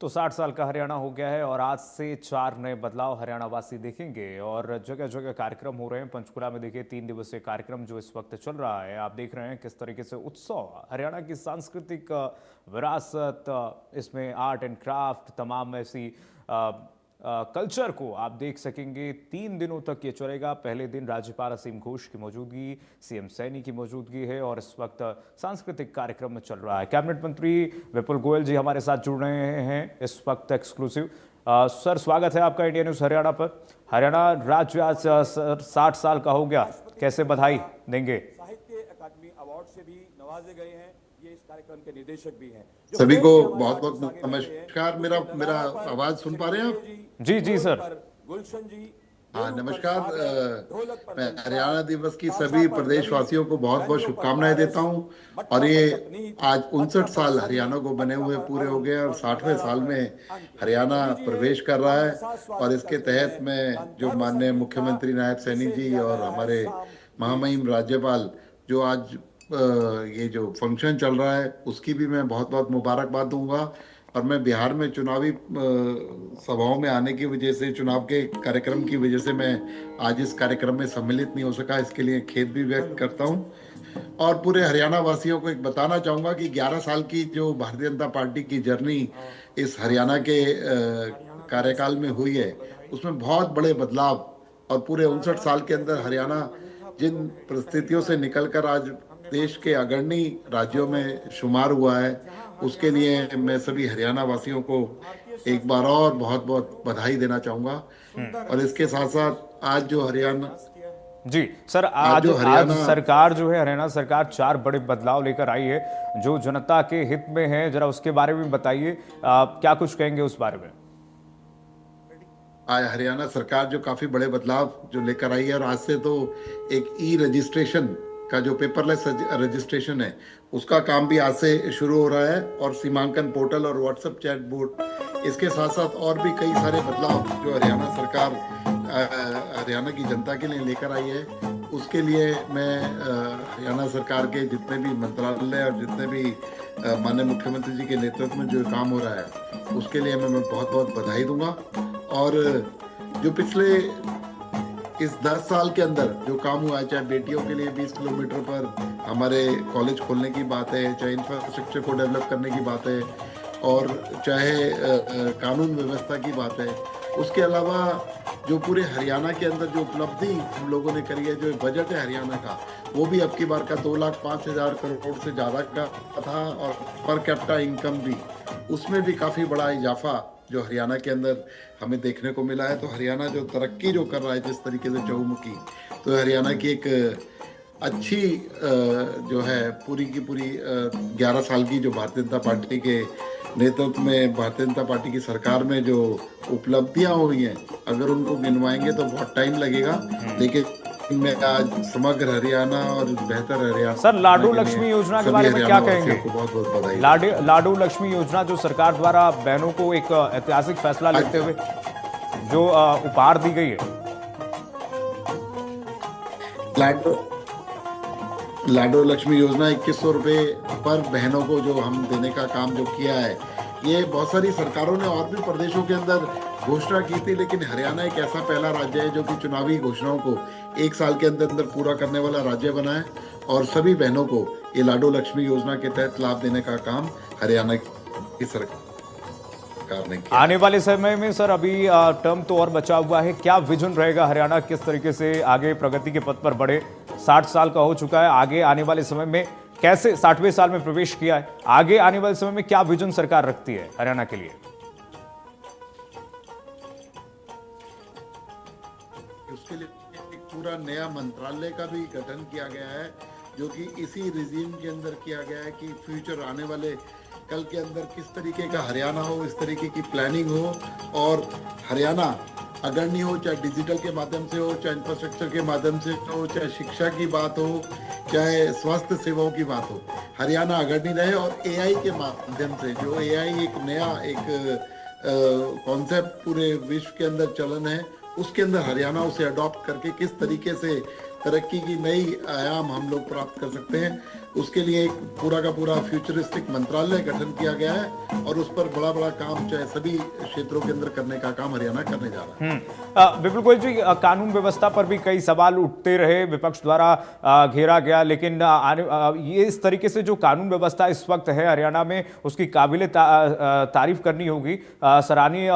तो 60 साल का हरियाणा हो गया है और आज से 4 नए बदलाव हरियाणा वासी देखेंगे और जगह जगह कार्यक्रम हो रहे हैं। पंचकुला में देखिए 3 दिवसीय कार्यक्रम जो इस वक्त चल रहा है, आप देख रहे हैं किस तरीके से उत्सव, हरियाणा की सांस्कृतिक विरासत, इसमें आर्ट एंड क्राफ्ट, तमाम ऐसी कल्चर को आप देख सकेंगे। 3 दिनों तक ये चलेगा। पहले दिन राज्यपाल असीम घोष की मौजूदगी, सीएम सैनी की मौजूदगी है और इस वक्त सांस्कृतिक कार्यक्रम में चल रहा है। कैबिनेट मंत्री विपुल गोयल जी हमारे साथ जुड़ रहे हैं इस वक्त एक्सक्लूसिव। सर, स्वागत है आपका इंडिया न्यूज हरियाणा पर। हरियाणा राज्य आज 60 साल का हो गया, कैसे बधाई देंगे? साहित्य अकादमी अवार्ड से भी नवाजे गए हैं। ये इस कार्यक्रम के निदेशक भी हैं। सभी को बहुत बहुत नमस्कार। मेरा मेरा आवाज सुन पा रहे हैं आप? जी जी सर। गुलशन जी, हाँ, नमस्कार। मैं हरियाणा दिवस की सभी प्रदेशवासियों को बहुत बहुत शुभकामनाएं देता हूं। और ये आज 59 साल हरियाणा को बने हुए पूरे हो गए और 60वें साल में हरियाणा प्रवेश कर रहा है। और इसके तहत मैं जो माननीय मुख्यमंत्री नायब सैनी जी और हमारे महामहिम राज्यपाल जो आज ये जो फंक्शन चल रहा है उसकी भी मैं बहुत बहुत मुबारकबाद दूंगा। और मैं बिहार में चुनावी सभाओं में आने की वजह से, चुनाव के कार्यक्रम की वजह से मैं आज इस कार्यक्रम में सम्मिलित नहीं हो सका, इसके लिए खेद भी व्यक्त करता हूं। और पूरे हरियाणा वासियों को एक बताना चाहूँगा कि 11 साल की जो भारतीय जनता पार्टी की जर्नी इस हरियाणा के कार्यकाल में हुई है उसमें बहुत बड़े बदलाव, और पूरे 59 साल के अंदर हरियाणा जिन परिस्थितियों से निकलकर आज देश के अग्रणी राज्यों में शुमार हुआ है, उसके लिए मैं सभी हरियाणा वासियों को एक बार और बहुत बहुत बधाई देना चाहूंगा। और इसके साथ साथ आज जो हरियाणा जी सर, आज सरकार जो है, हरियाणा सरकार 4 बड़े बदलाव लेकर आई है जो जनता के हित में है। जरा उसके बारे में बताइए, क्या कुछ कहेंगे उस बारे में? आज हरियाणा सरकार जो काफी बड़े बदलाव जो लेकर आई है, और आज से तो एक ई रजिस्ट्रेशन का जो पेपरलेस रजिस्ट्रेशन है उसका काम भी आज से शुरू हो रहा है, और सीमांकन पोर्टल और व्हाट्सएप चैट बोर्ड, इसके साथ साथ और भी कई सारे बदलाव जो हरियाणा सरकार हरियाणा की जनता के लिए लेकर आई है, उसके लिए मैं हरियाणा सरकार के जितने भी मंत्रालय और जितने भी माननीय मुख्यमंत्री जी के नेतृत्व में जो काम हो रहा है उसके लिए मैं बहुत बहुत बधाई दूंगा। और जो पिछले इस 10 साल के अंदर जो काम हुआ है, चाहे बेटियों के लिए 20 किलोमीटर पर हमारे कॉलेज खोलने की बात है, चाहे इंफ्रास्ट्रक्चर को डेवलप करने की बात है, और चाहे कानून व्यवस्था की बात है, उसके अलावा जो पूरे हरियाणा के अंदर जो उपलब्धि हम लोगों ने करी है, जो बजट है हरियाणा का वो भी अब की बार का 2,05,000 करोड़ से ज़्यादा का था, और पर कैपिटा इनकम भी उसमें भी काफ़ी बड़ा इजाफा जो हरियाणा के अंदर हमें देखने को मिला है। तो हरियाणा जो तरक्की जो कर रहा है जिस तरीके से चहुमुखी, तो हरियाणा की एक अच्छी जो है पूरी की पूरी 11 साल की जो भारतीय जनता पार्टी के नेतृत्व में भारतीय जनता पार्टी की सरकार में जो उपलब्धियां हुई हैं, अगर उनको गिनवाएंगे तो बहुत टाइम लगेगा, लेकिन मैं आज समग्र हरियाणा और बेहतर हरियाणा। सर, लाडू लक्ष्मी योजना के बारे में क्या कहेंगे? बहुत बहुत बधाई। लाडू लक्ष्मी योजना जो सरकार द्वारा बहनों को एक ऐतिहासिक फैसला लेते हुए जो उपहार दी गई है। लाडो लक्ष्मी योजना 2100 रुपये पर बहनों को जो हम देने का काम जो किया है, ये बहुत सारी सरकारों ने और भी प्रदेशों के अंदर घोषणा की थी, लेकिन हरियाणा एक ऐसा पहला राज्य है जो कि चुनावी घोषणाओं को 1 साल के अंदर अंदर पूरा करने वाला राज्य बना है, और सभी बहनों को ये लाडो लक्ष्मी योजना के तहत लाभ देने का काम हरियाणा की सरकार ने किया। आने वाले समय में सर, अभी टर्म तो और बचा हुआ है, क्या विजन रहेगा हरियाणा किस तरीके से आगे प्रगति के पथ पर बढ़े? 60 साल का हो चुका है, आगे आने वाले समय में कैसे, 60वें साल में प्रवेश किया है, आगे आने वाले समय में क्या विजन सरकार रखती है हरियाणा के लिए? उसके लिए एक पूरा नया मंत्रालय का भी गठन किया गया है, जो कि इसी रिजीम के अंदर किया गया है कि फ्यूचर आने वाले कल के अंदर किस तरीके का हरियाणा हो, इस तरीके की प्लानिंग हो, और हरियाणा अग्रणी हो, चाहे डिजिटल के माध्यम से हो, चाहे इंफ्रास्ट्रक्चर के माध्यम से हो, चाहे शिक्षा की बात हो, चाहे स्वास्थ्य सेवाओं की बात हो, हरियाणा अग्रणी रहे। और एआई के माध्यम से, जो एआई एक नया एक कॉन्सेप्ट पूरे विश्व के अंदर चलन है, उसके अंदर हरियाणा उसे अडॉप्ट करके किस तरीके से तरक्की की नई आयाम हम लोग प्राप्त कर सकते हैं। उसके लिए एक पूरा का पूरा फ्यूचरिस्टिक मंत्रालय गठन किया गया है और उस पर बड़ा बड़ा काम चाहे सभी क्षेत्रों के अंदर करने का काम हरियाणा करने जा रहा है। विपुल गोयल जी, कानून व्यवस्था पर भी कई सवाल उठते रहे, विपक्ष द्वारा घेरा गया, लेकिन ये इस तरीके से जो कानून व्यवस्था इस वक्त है हरियाणा में, उसकी काबिले तारीफ करनी होगी, सराहनीय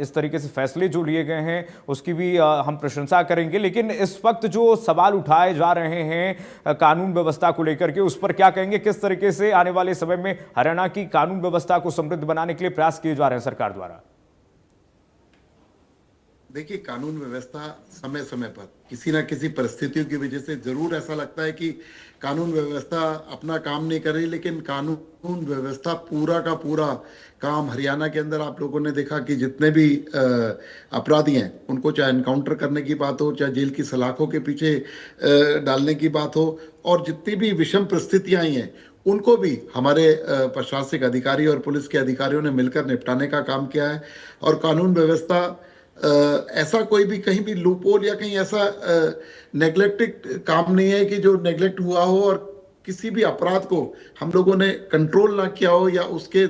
इस तरीके से फैसले जो लिए गए हैं उसकी भी हम प्रशंसा करेंगे। लेकिन इस वक्त जो सवाल उठाए जा रहे हैं कानून व्यवस्था को लेकर के, उस पर क्या कहेंगे? किस तरीके से आने वाले समय में हरियाणा की कानून व्यवस्था को समृद्ध बनाने के लिए प्रयास किए जा रहे हैं सरकार द्वारा? देखिए, कानून व्यवस्था समय समय पर किसी ना किसी परिस्थितियों की वजह से जरूर ऐसा लगता है कि कानून व्यवस्था अपना काम नहीं कर रही, लेकिन कानून व्यवस्था पूरा का पूरा काम हरियाणा के अंदर आप लोगों ने देखा कि जितने भी अपराधी हैं उनको चाहे एनकाउंटर करने की बात हो, चाहे जेल की सलाखों के पीछे डालने की बात हो, और जितनी भी विषम परिस्थितियां आई हैं उनको भी हमारे प्रशासनिक अधिकारी और पुलिस के अधिकारियों ने मिलकर निपटाने का काम किया है। और कानून व्यवस्था ऐसा कोई भी कहीं भी लूपहोल या कहीं ऐसा नेग्लेक्टेड काम नहीं है कि जो नेग्लेक्ट हुआ हो और किसी भी अपराध को हम लोगों ने कंट्रोल ना किया हो या उसके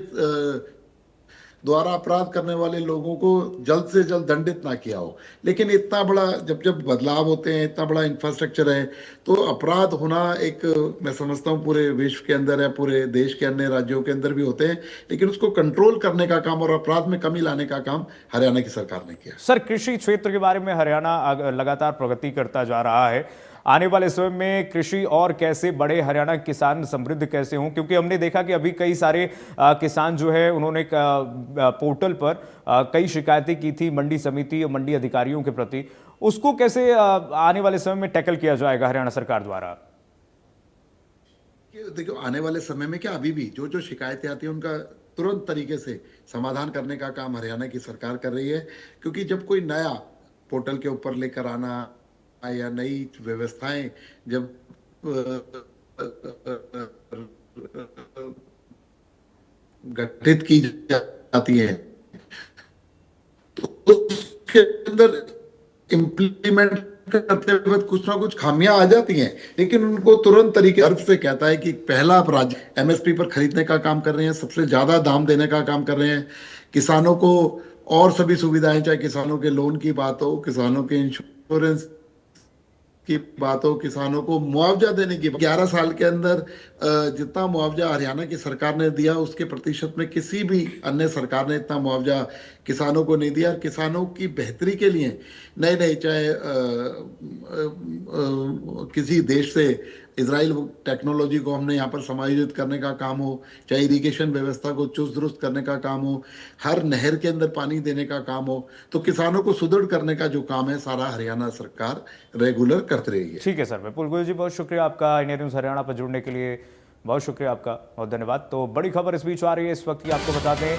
द्वारा अपराध करने वाले लोगों को जल्द से जल्द दंडित ना किया हो। लेकिन इतना बड़ा जब बदलाव होते हैं, इतना बड़ा इंफ्रास्ट्रक्चर है, तो अपराध होना एक, मैं समझता हूँ पूरे विश्व के अंदर है, पूरे देश के अन्य राज्यों के अंदर भी होते हैं, लेकिन उसको कंट्रोल करने का काम और अपराध में कमी लाने का काम हरियाणा की सरकार ने किया। सर, कृषि क्षेत्र के बारे में हरियाणा लगातार प्रगति करता जा रहा है। आने वाले समय में कृषि और कैसे बढ़े, हरियाणा किसान समृद्ध कैसे हों? क्योंकि हमने देखा कि अभी कई सारे किसान जो है उन्होंने पोर्टल पर कई शिकायतें की थी मंडी समिति और मंडी अधिकारियों के प्रति। उसको कैसे आने वाले समय में टैकल किया जाएगा हरियाणा सरकार द्वारा? देखो, आने वाले समय में क्या, अभी भी जो शिकायतें आती हैं उनका तुरंत तरीके से समाधान करने का काम हरियाणा की सरकार कर रही है। क्योंकि जब कोई नया पोर्टल के ऊपर लेकर आना या नई व्यवस्थाएं जब गठित की जाती है तो उसके अंदर इम्प्लीमेंट करते वक्त कुछ ना कुछ खामियां आ जाती हैं, लेकिन उनको तुरंत तरीके गर्व से कहता है कि पहला राज्य एमएसपी पर खरीदने का काम कर रहे हैं, सबसे ज्यादा दाम देने का काम कर रहे हैं, किसानों को और सभी सुविधाएं, चाहे किसानों के लोन की बात हो, किसानों के इंश्योरेंस की बात हो, किसानों को मुआवजा देने की। 11 साल के अंदर जितना मुआवजा हरियाणा की सरकार ने दिया उसके प्रतिशत में किसी भी अन्य सरकार ने इतना मुआवजा किसानों को नहीं दिया। किसानों की बेहतरी के लिए नए नए, चाहे किसी देश से इजराइल टेक्नोलॉजी को हमने यहाँ पर समायोजित करने का काम हो, चाहे इरिगेशन व्यवस्था को चुस्त दुरुस्त करने का काम हो, हर नहर के अंदर पानी देने का काम हो, तो किसानों को सुदृढ़ करने का जो काम है सारा हरियाणा सरकार रेगुलर करती रही है। ठीक है सर, विपुल गोयल जी, बहुत शुक्रिया आपका इंडिया न्यूज़ हरियाणा पर जुड़ने के लिए। बहुत शुक्रिया आपका, बहुत धन्यवाद। तो बड़ी खबर इस बीच आ रही है इस वक्त की, आपको बता दें,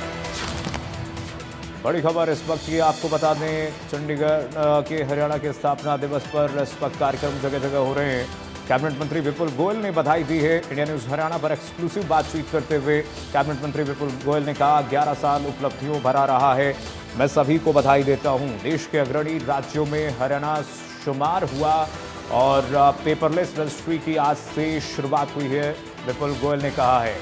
बड़ी खबर इस वक्त की आपको बता दें, चंडीगढ़ के हरियाणा के स्थापना दिवस पर इस वक्त कार्यक्रम जगह जगह हो रहे हैं। कैबिनेट मंत्री विपुल गोयल ने बधाई दी है। इंडिया न्यूज़ हरियाणा पर एक्सक्लूसिव बातचीत करते हुए कैबिनेट मंत्री विपुल गोयल ने कहा, 11 साल उपलब्धियों भरा रहा है, मैं सभी को बधाई देता हूं। देश के अग्रणी राज्यों में हरियाणा शुमार हुआ और पेपरलेस रजिस्ट्री की आज से शुरुआत हुई है, विपुल गोयल ने कहा है।